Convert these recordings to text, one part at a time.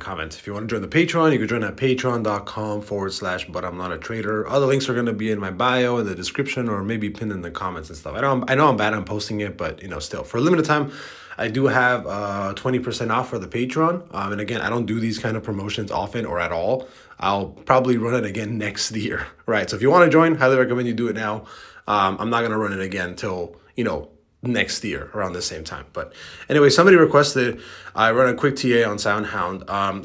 a comment. If you want to join the Patreon, you can join at patreon.com/but I'm not a trader. All the links are going to be in my bio, in the description, or maybe pinned in the comments and stuff. I know I'm bad on posting it, but still, for a limited time, I do have 20% off for the Patreon. And again, I don't do these kind of promotions often or at all. I'll probably run it again next year, right? So if you want to join, highly recommend you do it now. I'm not going to run it again till, next year around the same time. But anyway, somebody requested I run a quick TA on SOUN.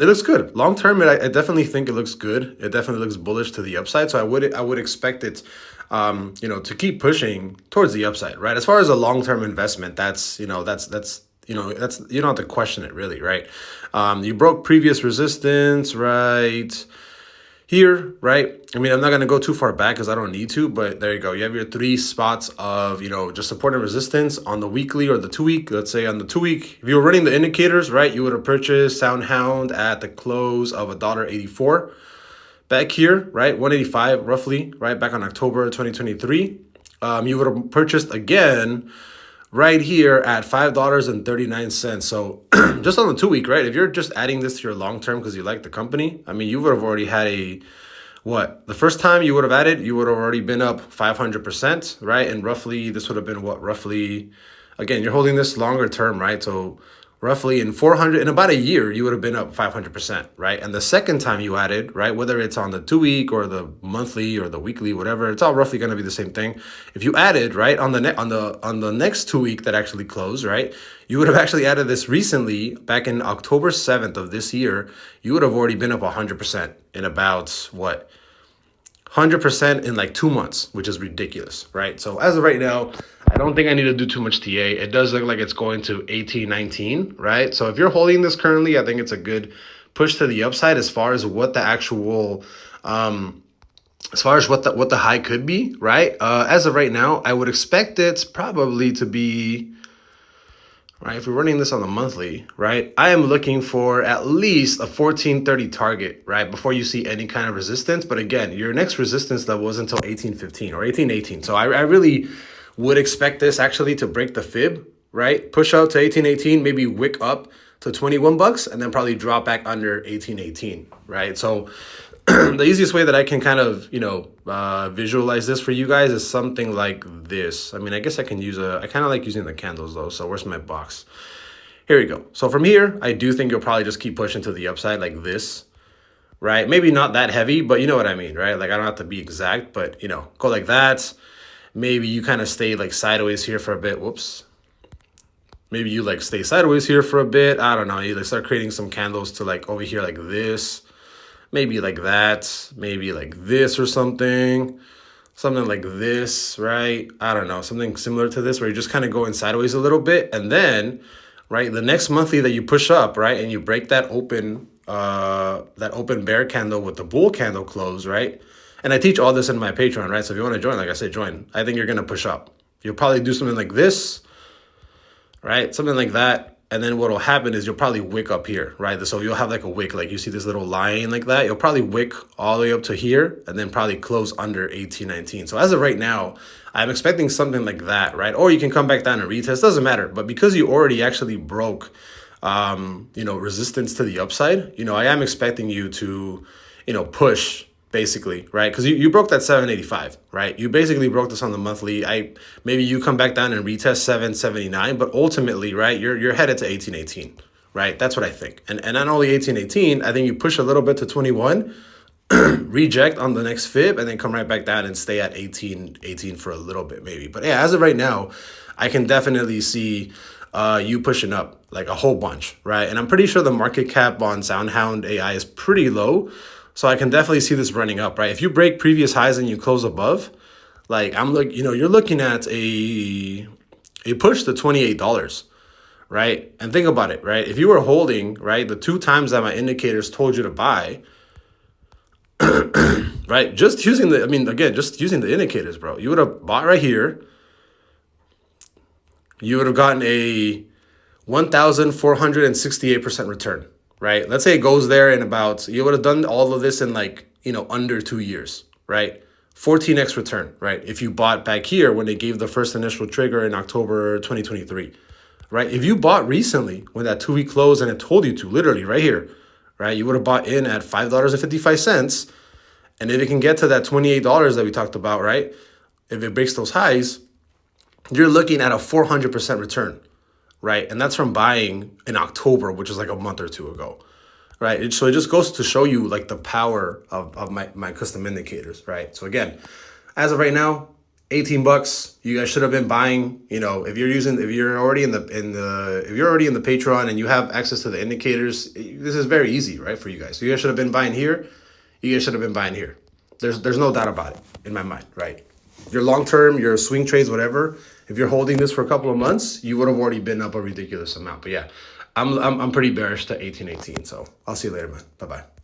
It looks good. Long term, I definitely think it looks good. It definitely looks bullish to the upside. So I would expect it to keep pushing towards the upside, right? As far as a long-term investment, that's you don't have to question it really, right? You broke previous resistance right here, right? I mean, I'm not going to go too far back because I don't need to, but there you go. You have your 3 spots of, just support and resistance on the weekly or the 2-week. Let's say on the 2-week, if you were running the indicators, right, you would have purchased SOUN at the close of $1.84. Back here, right, 185 roughly, right, back on October 2023. You would have purchased again right here at $5.39. So just on the 2-week, right? If you're just adding this to your long term because you like the company, I mean, you would have already had the first time you would have added, you would have already been up 500%, right? And roughly, this would have been roughly, again, you're holding this longer term, right? So roughly in about a year, you would have been up 500%, right? And the second time you added, right, whether it's on the 2-week or the monthly or the weekly, whatever, it's all roughly going to be the same thing. If you added, right, on the next 2-week that actually closed, right, you would have actually added this recently back in October 7th of this year. You would have already been up 100% in about 100% in like 2 months, which is ridiculous, right? So as of right now, I don't think I need to do too much TA. It does look like it's going to 18.19, right? So if you're holding this currently, I think it's a good push to the upside as far as what the actual, what the high could be, right? As of right now, I would expect it probably to be, right, if we're running this on the monthly, right, I am looking for at least a 1430 target, right, before you see any kind of resistance. But again, your next resistance level is until 1815 or 1818. So I really would expect this actually to break the fib, right, push out to 1818, maybe wick up to $21, and then probably drop back under 1818, right? So the easiest way that I can kind of, visualize this for you guys is something like this. I mean, I guess I can I kind of like using the candles though. So where's my box? Here we go. So from here, I do think you'll probably just keep pushing to the upside like this, right? Maybe not that heavy, but you know what I mean, right? Like I don't have to be exact, but go like that. Maybe you kind of stay like sideways here for a bit. Whoops. Maybe you like stay sideways here for a bit. I don't know. You like start creating some candles to like over here like this. Maybe like that, maybe like this or something like this, right? I don't know, something similar to this where you're just kind of going sideways a little bit. And then, right, the next monthly that you push up, right, and you break that open bear candle with the bull candle close, right? And I teach all this in my Patreon, right? So if you want to join, like I said, join. I think you're going to push up. You'll probably do something like this, right? Something like that. And then what will happen is you'll probably wick up here, right? So you'll have like a wick, like you see this little line like that. You'll probably wick all the way up to here and then probably close under 1819. So as of right now, I'm expecting something like that, right? Or you can come back down and retest, doesn't matter. But because you already actually broke, resistance to the upside, I am expecting you to, push basically, right? Because you broke that 785, right? You basically broke this on the monthly. Maybe you come back down and retest 779, but ultimately, right, you're headed to 1818, right? That's what I think. And not only 1818, I think you push a little bit to 21, reject on the next fib, and then come right back down and stay at 1818 for a little bit maybe. But yeah, as of right now, I can definitely see you pushing up like a whole bunch, right? And I'm pretty sure the market cap on SoundHound AI is pretty low. So I can definitely see this running up, right? If you break previous highs and you close above, like you're looking at a push to $28, right? And think about it, right? If you were holding, right, the 2 times that my indicators told you to buy, right? Just using the indicators, bro. You would have bought right here. You would have gotten a 1,468% return. Right? Let's say it goes there in you would have done all of this in under 2 years, right? 14x return, right? If you bought back here when they gave the first initial trigger in October 2023, right? If you bought recently when that 2-week closed and it told you to, literally right here, right? You would have bought in at $5.55. And if it can get to that $28 that we talked about, right? If it breaks those highs, you're looking at a 400% return, right? And that's from buying in October, which is like a month or two ago, right? So it just goes to show you like the power of my custom indicators, right? So again, as of right now, 18 bucks. You guys should have been buying, if you're already in the Patreon and you have access to the indicators, this is very easy, right? For you guys. So you guys should have been buying here. You guys should have been buying here. There's no doubt about it in my mind, right? Your long term, your swing trades, whatever. If you're holding this for a couple of months, you would have already been up a ridiculous amount. But yeah, I'm pretty bearish to 1818. So I'll see you later, man. Bye bye.